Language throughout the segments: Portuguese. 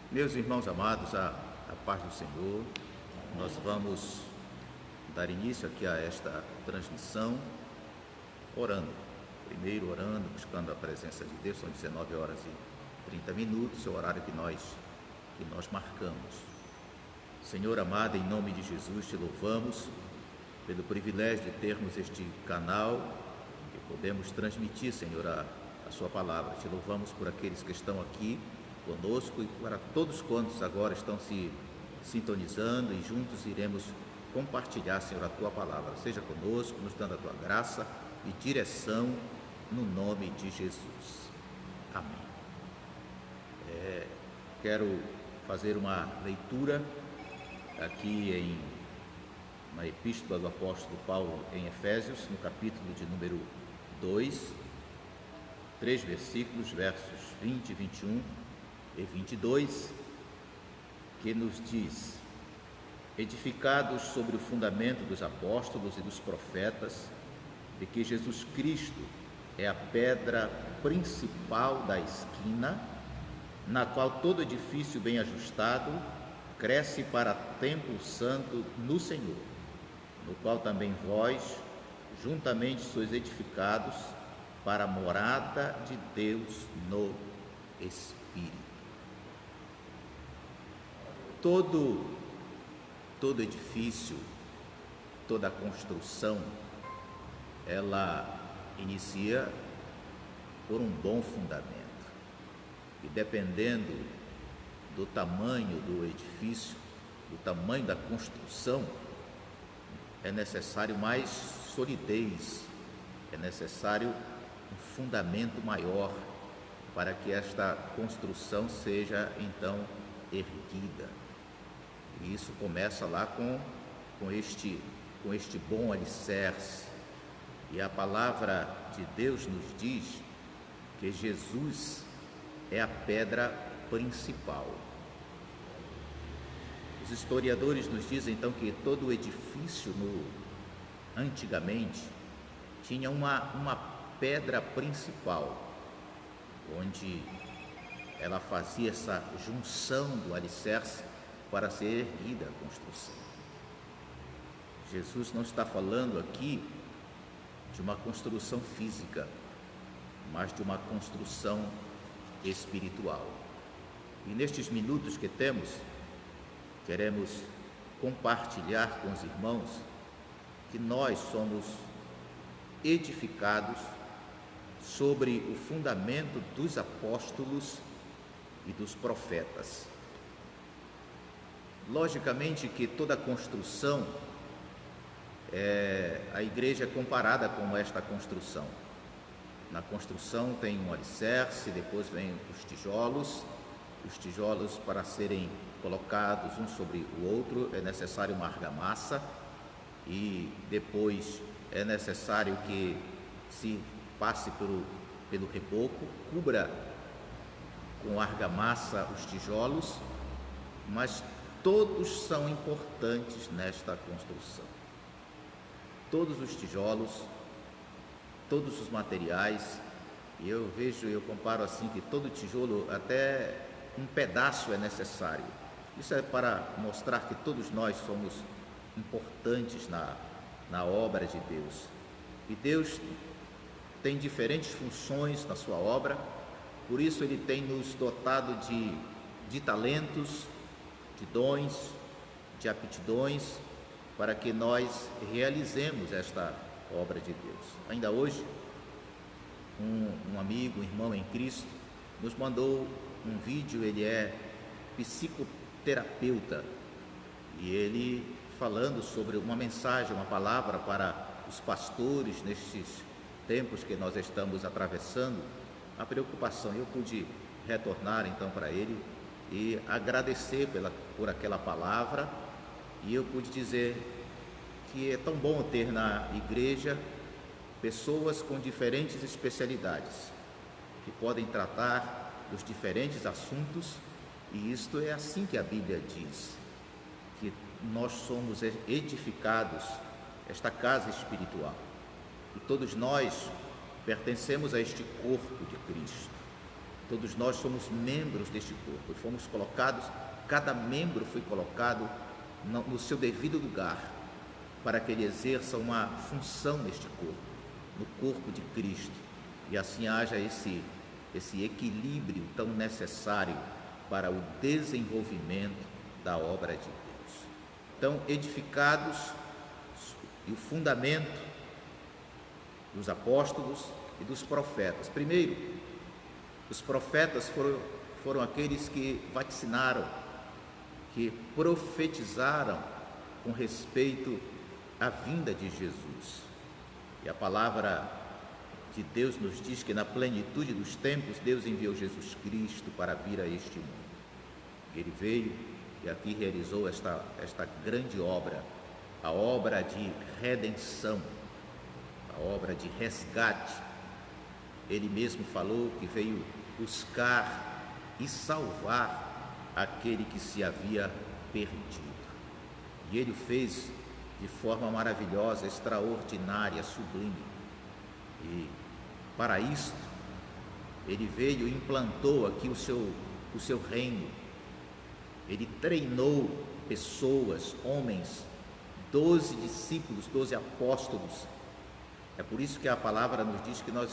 Meus irmãos amados, a paz do Senhor, nós vamos dar início aqui a esta transmissão orando. Primeiro orando, buscando a presença de Deus, são 19 horas e 30 minutos, é o horário que nós marcamos. Senhor amado, em nome de Jesus, te louvamos pelo privilégio de termos este canal que podemos transmitir, Senhor, a sua palavra. Te louvamos por aqueles que estão aqui conosco e para todos quantos agora estão se sintonizando e juntos iremos compartilhar, Senhor, a tua palavra. Seja conosco, nos dando a tua graça e direção no nome de Jesus. Amém. Quero fazer uma leitura aqui na epístola do apóstolo Paulo em Efésios, no capítulo de número 2, 3 versículos, versos 20, 21 e 22, que nos diz: edificados sobre o fundamento dos apóstolos e dos profetas, de que Jesus Cristo é a pedra principal da esquina, na qual todo edifício bem ajustado cresce para templo santo no Senhor, no qual também vós juntamente sois edificados para a morada de Deus no Espírito. Todo edifício, toda construção, ela inicia por um bom fundamento. E dependendo do tamanho do edifício, do tamanho da construção, é necessário mais solidez, é necessário um fundamento maior para que esta construção seja então erguida. E isso começa lá com este bom alicerce. E a palavra de Deus nos diz que Jesus é a pedra principal. Os historiadores nos dizem então que todo o edifício antigamente tinha uma pedra principal, onde ela fazia essa junção do alicerce para ser erguida a construção. Jesus não está falando aqui de uma construção física, mas de uma construção espiritual. E nestes minutos que temos, queremos compartilhar com os irmãos que nós somos edificados sobre o fundamento dos apóstolos e dos profetas. Logicamente que toda construção, a igreja é comparada com esta construção. Na construção tem um alicerce, depois vem os tijolos para serem colocados um sobre o outro é necessário uma argamassa, e depois é necessário que se passe pelo reboco, cubra com argamassa os tijolos, mas todos são importantes nesta construção. Todos os tijolos, todos os materiais, e eu comparo assim que todo tijolo, até um pedaço é necessário. Isso é para mostrar que todos nós somos importantes na obra de Deus. E Deus tem diferentes funções na sua obra, por isso Ele tem nos dotado de talentos, de dons, de aptidões, para que nós realizemos esta obra de Deus. Ainda hoje, um amigo, um irmão em Cristo, nos mandou um vídeo. Ele é psicoterapeuta e ele falando sobre uma mensagem, uma palavra para os pastores nestes tempos que nós estamos atravessando, a preocupação. Eu pude retornar então para ele e agradecer por aquela palavra, e eu pude dizer que é tão bom ter na igreja pessoas com diferentes especialidades, que podem tratar dos diferentes assuntos, e isto é assim que a Bíblia diz, que nós somos edificados, esta casa espiritual, e todos nós pertencemos a este corpo de Cristo. Todos nós somos membros deste corpo e fomos colocados, cada membro foi colocado no seu devido lugar, para que ele exerça uma função neste corpo, no corpo de Cristo, e assim haja esse equilíbrio tão necessário para o desenvolvimento da obra de Deus. Então, edificados, e o fundamento dos apóstolos e dos profetas. Primeiro, os profetas foram aqueles que vaticinaram, que profetizaram com respeito à vinda de Jesus. E a palavra de Deus nos diz que na plenitude dos tempos Deus enviou Jesus Cristo para vir a este mundo. Ele veio e aqui realizou esta grande obra, a obra de redenção, a obra de resgate. Ele mesmo falou que veio buscar e salvar aquele que se havia perdido. E ele o fez de forma maravilhosa, extraordinária, sublime. E para isto, ele veio e implantou aqui o seu reino. Ele treinou pessoas, homens, 12 discípulos, 12 apóstolos. É por isso que a palavra nos diz que nós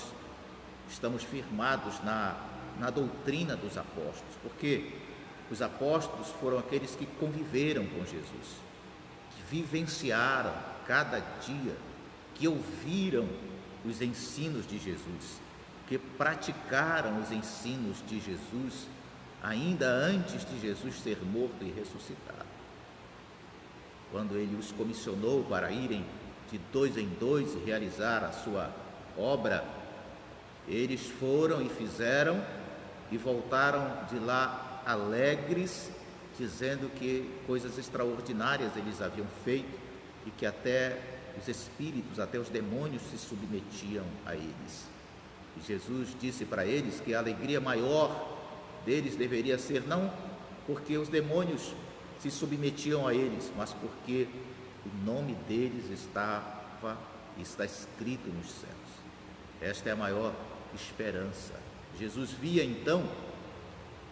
estamos firmados na doutrina dos apóstolos, porque os apóstolos foram aqueles que conviveram com Jesus, que vivenciaram cada dia, que ouviram os ensinos de Jesus, que praticaram os ensinos de Jesus ainda antes de Jesus ser morto e ressuscitado. Quando ele os comissionou para irem de 2 em 2 e realizar a sua obra, eles foram e fizeram e voltaram de lá alegres, dizendo que coisas extraordinárias eles haviam feito e que até os espíritos, até os demônios se submetiam a eles. E Jesus disse para eles que a alegria maior deles deveria ser não porque os demônios se submetiam a eles, mas porque o nome deles está escrito nos céus. Esta é a maior esperança. Jesus via então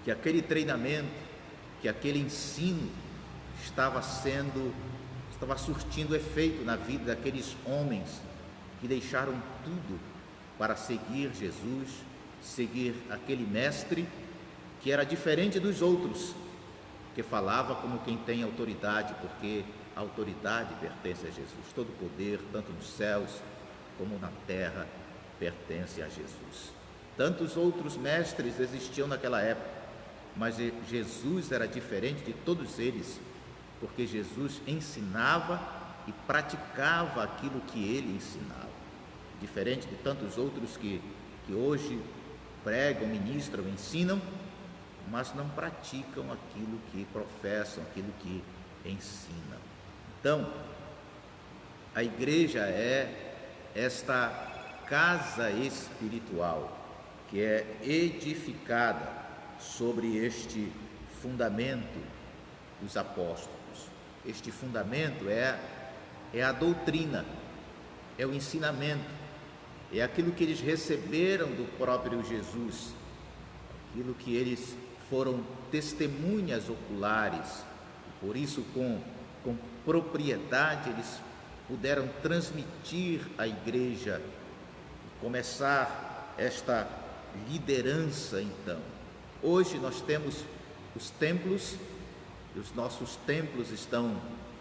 que aquele treinamento, que aquele ensino estava surtindo efeito na vida daqueles homens que deixaram tudo para seguir Jesus, seguir aquele mestre que era diferente dos outros, que falava como quem tem autoridade, porque a autoridade pertence a Jesus. Todo o poder, tanto nos céus como na terra, pertence a Jesus. Tantos outros mestres existiam naquela época, mas Jesus era diferente de todos eles, porque Jesus ensinava e praticava aquilo que ele ensinava, diferente de tantos outros que hoje pregam, ministram, ensinam, mas não praticam aquilo que professam, aquilo que ensinam. Então, a igreja é esta casa espiritual que é edificada sobre este fundamento dos apóstolos. Este fundamento é a doutrina, é o ensinamento, é aquilo que eles receberam do próprio Jesus, aquilo que eles foram testemunhas oculares, por isso com propriedade eles puderam transmitir à igreja, começar esta liderança. Então, hoje nós temos os templos, e os nossos templos estão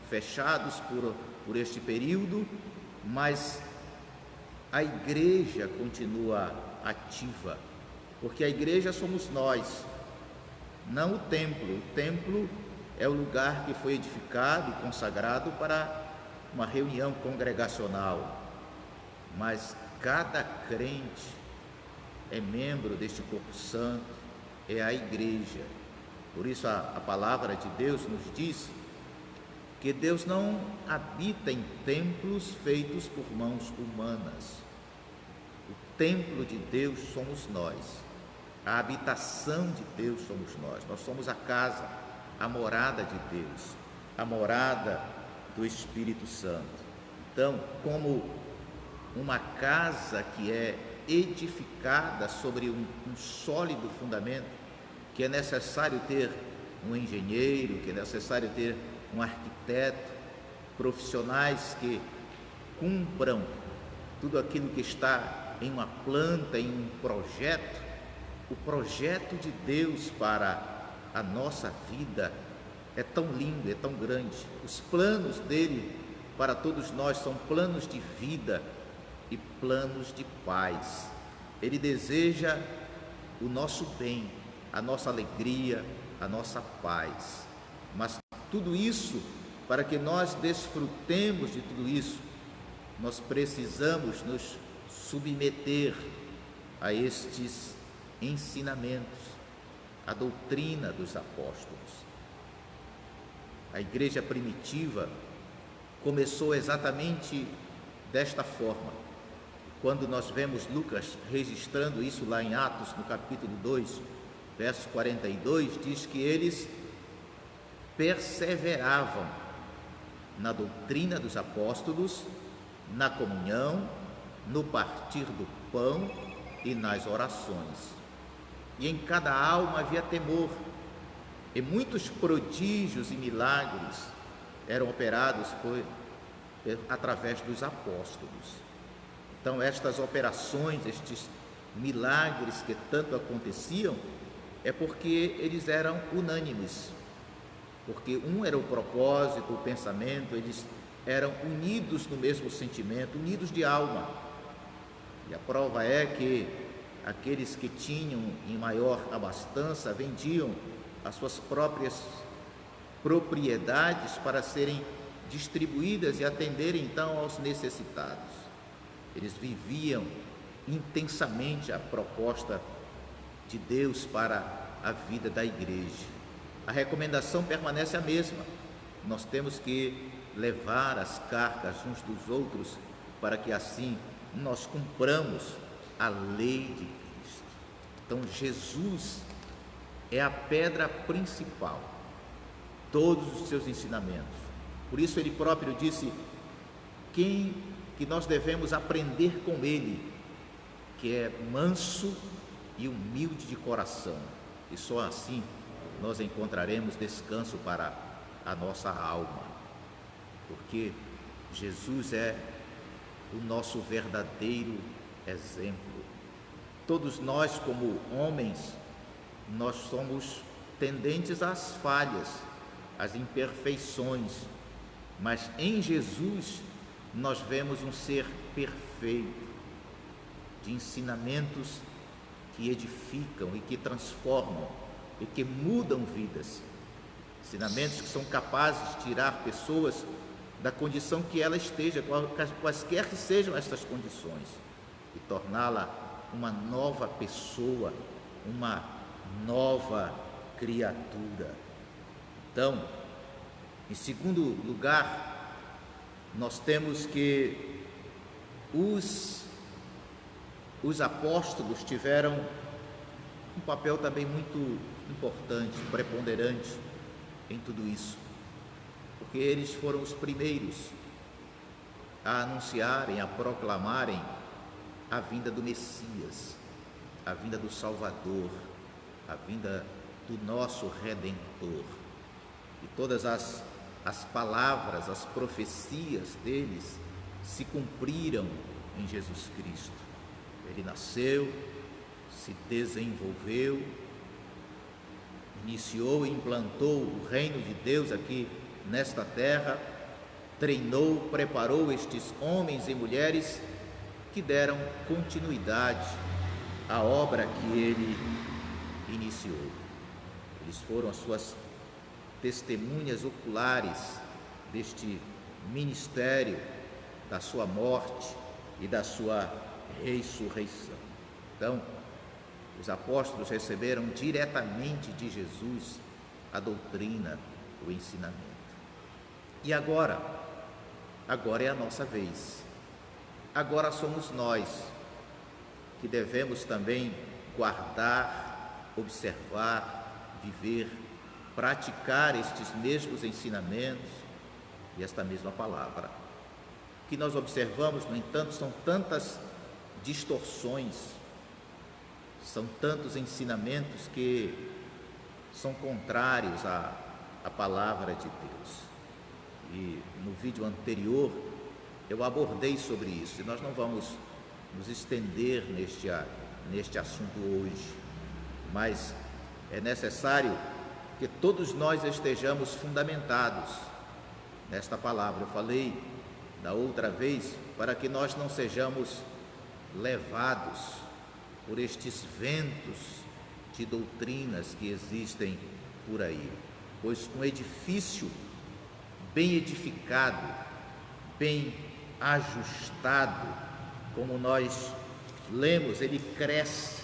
fechados por este período, mas a igreja continua ativa, porque a igreja somos nós, não o templo. O templo é o lugar que foi edificado e consagrado para uma reunião congregacional, mas cada crente é membro deste corpo santo, é a igreja. Por isso a palavra de Deus nos diz que Deus não habita em templos feitos por mãos humanas. O templo de Deus somos nós, a habitação de Deus somos nós somos a casa, a morada de Deus, a morada do Espírito Santo. Então, como uma casa que é edificada sobre um sólido fundamento, que é necessário ter um engenheiro, que é necessário ter um arquiteto, profissionais que cumpram tudo aquilo que está em uma planta, em um projeto. O projeto de Deus para a nossa vida é tão lindo, é tão grande. Os planos dele para todos nós são planos de vida e planos de paz. Ele deseja o nosso bem, a nossa alegria, a nossa paz. Mas tudo isso, para que nós desfrutemos de tudo isso, nós precisamos nos submeter a estes ensinamentos, a doutrina dos apóstolos. A igreja primitiva começou exatamente desta forma. Quando nós vemos Lucas registrando isso lá em Atos, no capítulo 2, verso 42, diz que eles perseveravam na doutrina dos apóstolos, na comunhão, no partir do pão e nas orações. E em cada alma havia temor, e muitos prodígios e milagres eram operados através dos apóstolos. Então, estas operações, estes milagres que tanto aconteciam, é porque eles eram unânimes, porque um era o propósito, o pensamento, eles eram unidos no mesmo sentimento, unidos de alma. E a prova é que aqueles que tinham em maior abastança vendiam as suas próprias propriedades para serem distribuídas e atenderem então aos necessitados. Eles viviam intensamente a proposta de Deus para a vida da igreja. A recomendação permanece a mesma. Nós temos que levar as cargas uns dos outros para que assim nós cumpramos a lei de Cristo. Então Jesus é a pedra principal, todos os seus ensinamentos. Por isso ele próprio disse que nós devemos aprender com ele, que é manso e humilde de coração, e só assim nós encontraremos descanso para a nossa alma, porque Jesus é o nosso verdadeiro exemplo. Todos nós, como homens, nós somos tendentes às falhas, às imperfeições, mas em Jesus nós vemos um ser perfeito, de ensinamentos que edificam e que transformam e que mudam vidas, ensinamentos que são capazes de tirar pessoas da condição que ela esteja, quaisquer que sejam estas condições, e torná-la uma nova pessoa, uma nova criatura. Então, em segundo lugar, nós temos que os apóstolos tiveram um papel também muito importante, preponderante em tudo isso, porque eles foram os primeiros a anunciarem, a proclamarem a vinda do Messias, a vinda do Salvador, a vinda do nosso Redentor. E todas as palavras, as profecias deles se cumpriram em Jesus Cristo. Ele nasceu, se desenvolveu, iniciou e implantou o reino de Deus aqui nesta terra, treinou, preparou estes homens e mulheres que deram continuidade à obra que ele iniciou. Eles foram as suas testemunhas oculares deste ministério, da sua morte e da sua ressurreição. Então, os apóstolos receberam diretamente de Jesus a doutrina, o ensinamento. E agora é a nossa vez. Agora somos nós que devemos também guardar, observar, viver, praticar estes mesmos ensinamentos e esta mesma palavra. O que nós observamos, no entanto, são tantas distorções, são tantos ensinamentos que são contrários à palavra de Deus. E no vídeo anterior eu abordei sobre isso, e nós não vamos nos estender neste assunto hoje, mas é necessário que todos nós estejamos fundamentados nesta palavra. Eu falei da outra vez, para que nós não sejamos levados por estes ventos de doutrinas que existem por aí, pois um edifício bem edificado, bem ajustado, como nós lemos, ele cresce.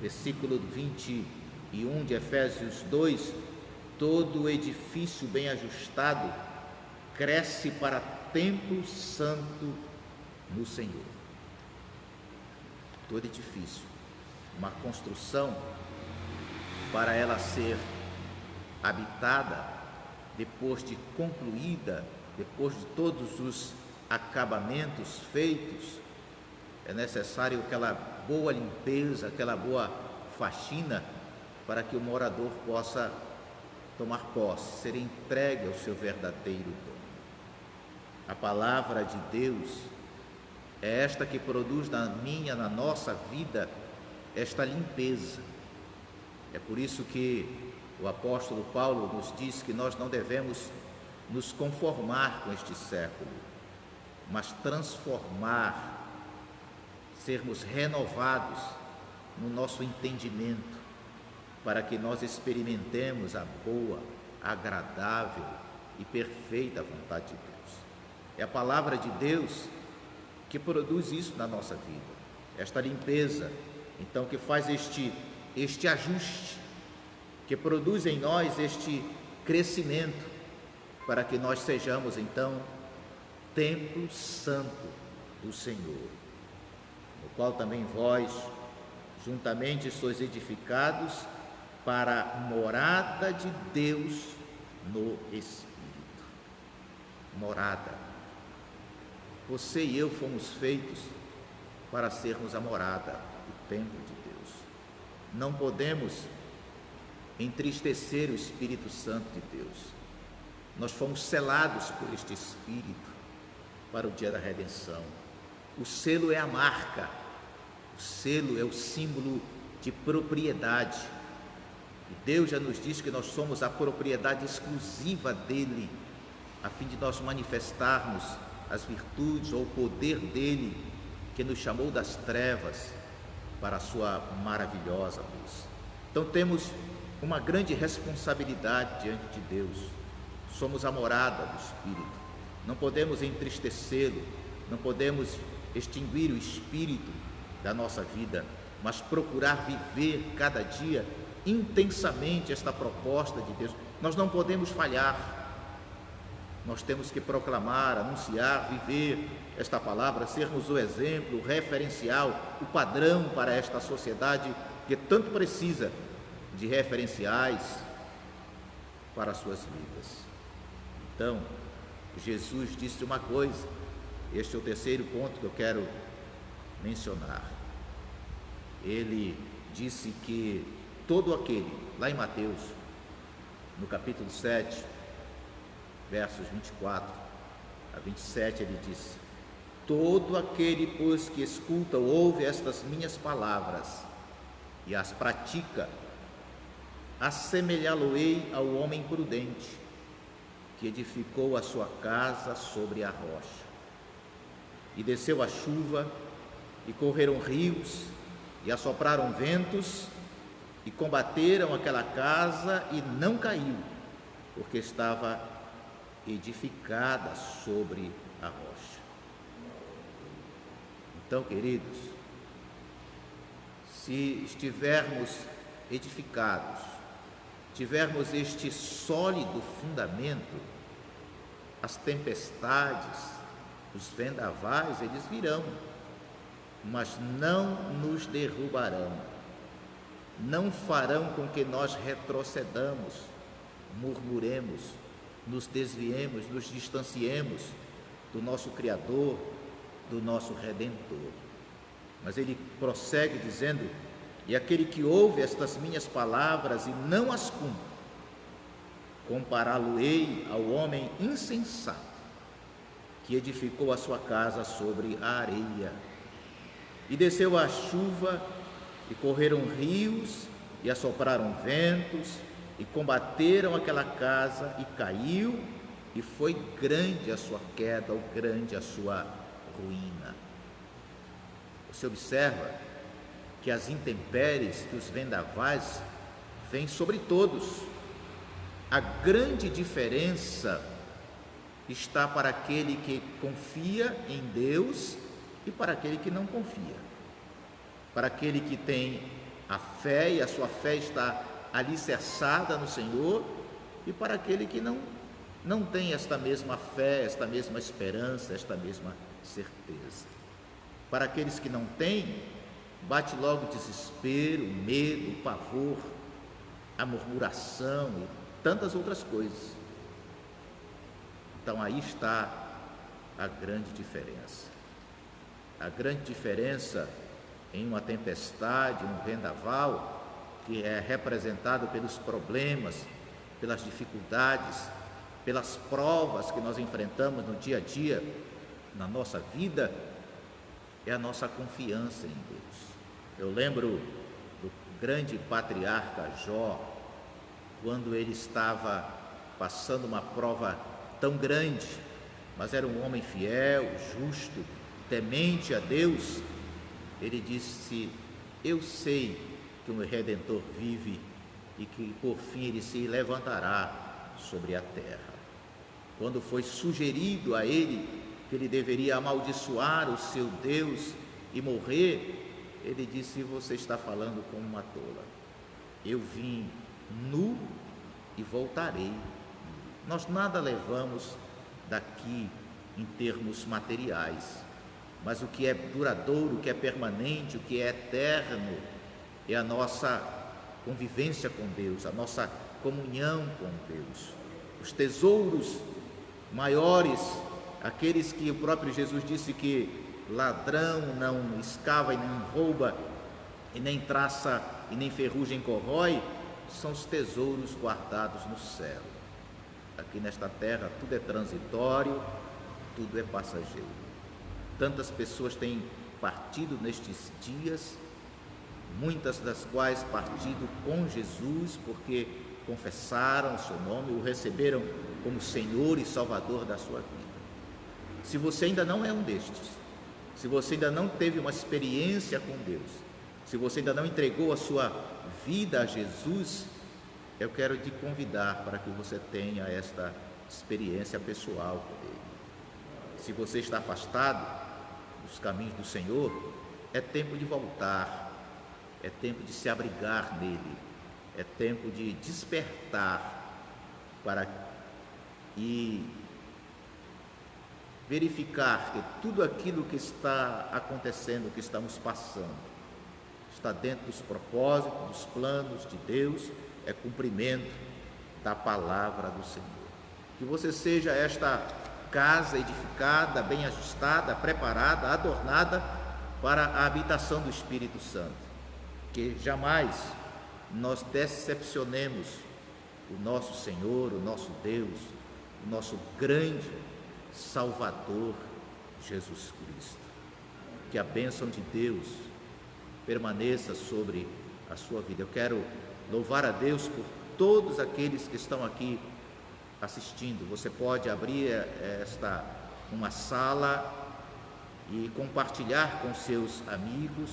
Versículo 21 de Efésios 2: todo edifício bem ajustado cresce para templo santo no Senhor. Todo edifício, uma construção, para ela ser habitada, depois de concluída, depois de todos os acabamentos feitos, é necessário aquela boa limpeza, aquela boa faxina, para que o morador possa tomar posse, ser entregue ao seu verdadeiro dono. A palavra de Deus é esta que produz na nossa vida, esta limpeza. É por isso que o apóstolo Paulo nos diz que nós não devemos nos conformar com este século, mas transformar, sermos renovados no nosso entendimento, para que nós experimentemos a boa, agradável e perfeita vontade de Deus. É a palavra de Deus que produz isso na nossa vida, esta limpeza, então, que faz este ajuste, que produz em nós este crescimento, para que nós sejamos, então, templo santo do Senhor, no qual também vós, juntamente, sois edificados para a morada de Deus no Espírito. Morada. Você e eu fomos feitos para sermos a morada, o templo de Deus. Não podemos entristecer o Espírito Santo de Deus. Nós fomos selados por este Espírito para o dia da redenção. O selo é a marca, o selo é o símbolo de propriedade. E Deus já nos diz que nós somos a propriedade exclusiva dele, a fim de nós manifestarmos as virtudes ou o poder dele, que nos chamou das trevas para a sua maravilhosa luz. Então temos uma grande responsabilidade diante de Deus. Somos a morada do Espírito. Não podemos entristecê-lo, não podemos extinguir o Espírito da nossa vida, mas procurar viver cada dia intensamente esta proposta de Deus. Nós não podemos falhar. Nós temos que proclamar, anunciar, viver esta palavra, sermos o exemplo, o referencial, o padrão para esta sociedade que tanto precisa de referenciais para as suas vidas. Então, Jesus disse uma coisa, este é o terceiro ponto que eu quero mencionar. Ele disse que todo aquele, lá em Mateus, no capítulo 7, versos 24 a 27, ele diz: todo aquele, pois, que escuta ou ouve estas minhas palavras e as pratica, assemelhá-lo-ei ao homem prudente, que edificou a sua casa sobre a rocha. E desceu a chuva, e correram rios, e assopraram ventos, e combateram aquela casa, e não caiu, porque estava edificada sobre a rocha. Então, queridos, se estivermos edificados, tivermos este sólido fundamento, as tempestades, os vendavais, eles virão, mas não nos derrubarão, não farão com que nós retrocedamos, murmuremos, nos desviemos, nos distanciemos do nosso Criador, do nosso Redentor. Mas ele prossegue dizendo: e aquele que ouve estas minhas palavras e não as cumpre, compará-lo-ei ao homem insensato que edificou a sua casa sobre a areia. E desceu a chuva, e correram rios, e assopraram ventos, e combateram aquela casa, e caiu, e foi grande a sua queda, ou grande a sua ruína. Você observa que as intempéries, que os vendavais, vêm sobre todos. A grande diferença está para aquele que confia em Deus e para aquele que não confia. Para aquele que tem a fé e a sua fé está alicerçada no Senhor, e para aquele que não tem esta mesma fé, esta mesma esperança, esta mesma certeza. Para aqueles que não têm, bate logo o desespero, o medo, o pavor, a murmuração e tantas outras coisas. Então aí está a grande diferença. A grande diferença em uma tempestade, um vendaval, que é representado pelos problemas, pelas dificuldades, pelas provas que nós enfrentamos no dia a dia, na nossa vida, é a nossa confiança em Deus. Eu lembro do grande patriarca Jó, quando ele estava passando uma prova tão grande, mas era um homem fiel, justo, temente a Deus. Ele disse: eu sei que o meu Redentor vive e que por fim ele se levantará sobre a terra. Quando foi sugerido a ele que ele deveria amaldiçoar o seu Deus e morrer, ele disse: você está falando como uma tola. Eu vim nu e voltarei. Nós nada levamos daqui em termos materiais, mas o que é duradouro, o que é permanente, o que é eterno é a nossa convivência com Deus, a nossa comunhão com Deus. Os tesouros maiores, aqueles que o próprio Jesus disse que ladrão não escava e nem rouba, e nem traça e nem ferrugem corrói, são os tesouros guardados no céu. Aqui nesta terra tudo é transitório, tudo é passageiro. Tantas pessoas têm partido nestes dias, muitas das quais partido com Jesus, porque confessaram o seu nome, o receberam como Senhor e Salvador da sua vida. Se você ainda não é um destes, se você ainda não teve uma experiência com Deus, se você ainda não entregou a sua vida a Jesus, eu quero te convidar para que você tenha esta experiência pessoal com Ele. Se você está afastado dos caminhos do Senhor, é tempo de voltar, é tempo de se abrigar nele, é tempo de despertar para e verificar que tudo aquilo que está acontecendo, que estamos passando, está dentro dos propósitos, dos planos de Deus, é cumprimento da palavra do Senhor. Que você seja esta casa edificada, bem ajustada, preparada, adornada para a habitação do Espírito Santo. Que jamais nós decepcionemos o nosso Senhor, o nosso Deus, o nosso grande Salvador, Jesus Cristo. Que a bênção de Deus permaneça sobre a sua vida. Eu quero louvar a Deus por todos aqueles que estão aqui assistindo. Você pode abrir uma sala e compartilhar com seus amigos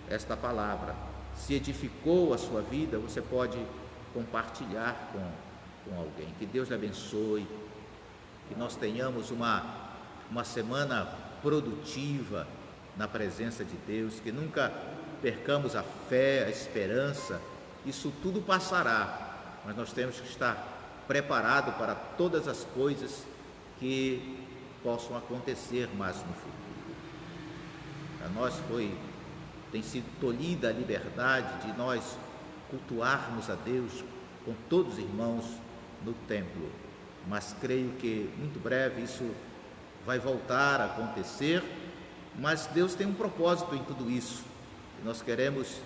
esta palavra. Se edificou a sua vida, você pode compartilhar com alguém. Que Deus lhe abençoe, que nós tenhamos uma semana produtiva na presença de Deus, que nunca percamos a fé, a esperança. Isso tudo passará, mas nós temos que estar preparados para todas as coisas que possam acontecer mais no futuro. A nós tem sido tolhida a liberdade de nós cultuarmos a Deus com todos os irmãos no templo, mas creio que muito breve isso vai voltar a acontecer mas Deus tem um propósito em tudo isso. E nós queremos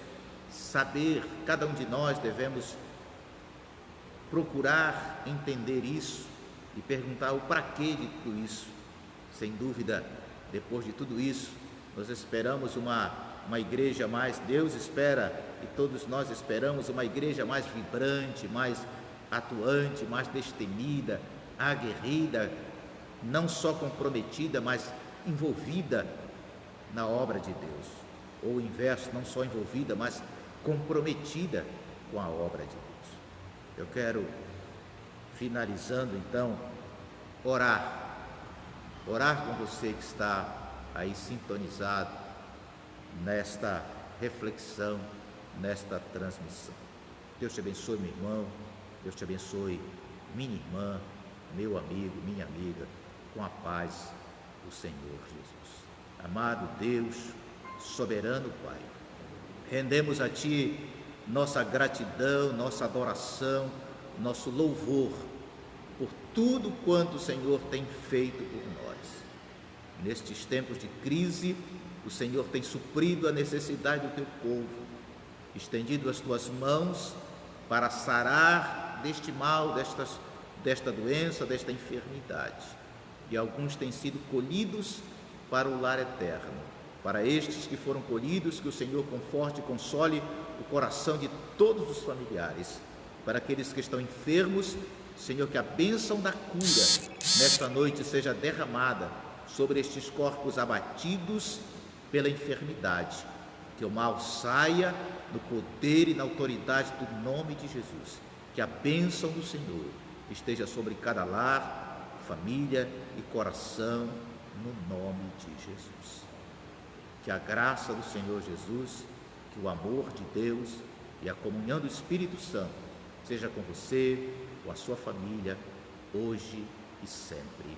saber, cada um de nós devemos procurar entender isso e perguntar o para quê de tudo isso. Sem dúvida, depois de tudo isso, nós esperamos uma igreja mais, Deus espera e todos nós esperamos uma igreja mais vibrante, mais atuante, mais destemida, aguerrida, não só comprometida, mas envolvida na obra de Deus. Ou o inverso, não só envolvida, mas comprometida com a obra de Deus. Eu quero, finalizando então, orar com você que está aí sintonizado nesta reflexão, nesta transmissão. Deus te abençoe, meu irmão, Deus te abençoe, minha irmã, meu amigo, minha amiga, com a paz do Senhor Jesus. Amado Deus, soberano Pai, rendemos a Ti nossa gratidão, nossa adoração, nosso louvor por tudo quanto o Senhor tem feito por nós. Nestes tempos de crise, o Senhor tem suprido a necessidade do Teu povo, estendido as Tuas mãos para sarar deste mal, desta doença, desta enfermidade. E alguns têm sido colhidos para o lar eterno. Para estes que foram colhidos, que o Senhor conforte e console o coração de todos os familiares. Para aqueles que estão enfermos, Senhor, que a bênção da cura nesta noite seja derramada sobre estes corpos abatidos pela enfermidade. Que o mal saia no poder e na autoridade do nome de Jesus. Que a bênção do Senhor esteja sobre cada lar, família e coração, no nome de Jesus. Que a graça do Senhor Jesus, que o amor de Deus e a comunhão do Espírito Santo seja com você, com a sua família, hoje e sempre.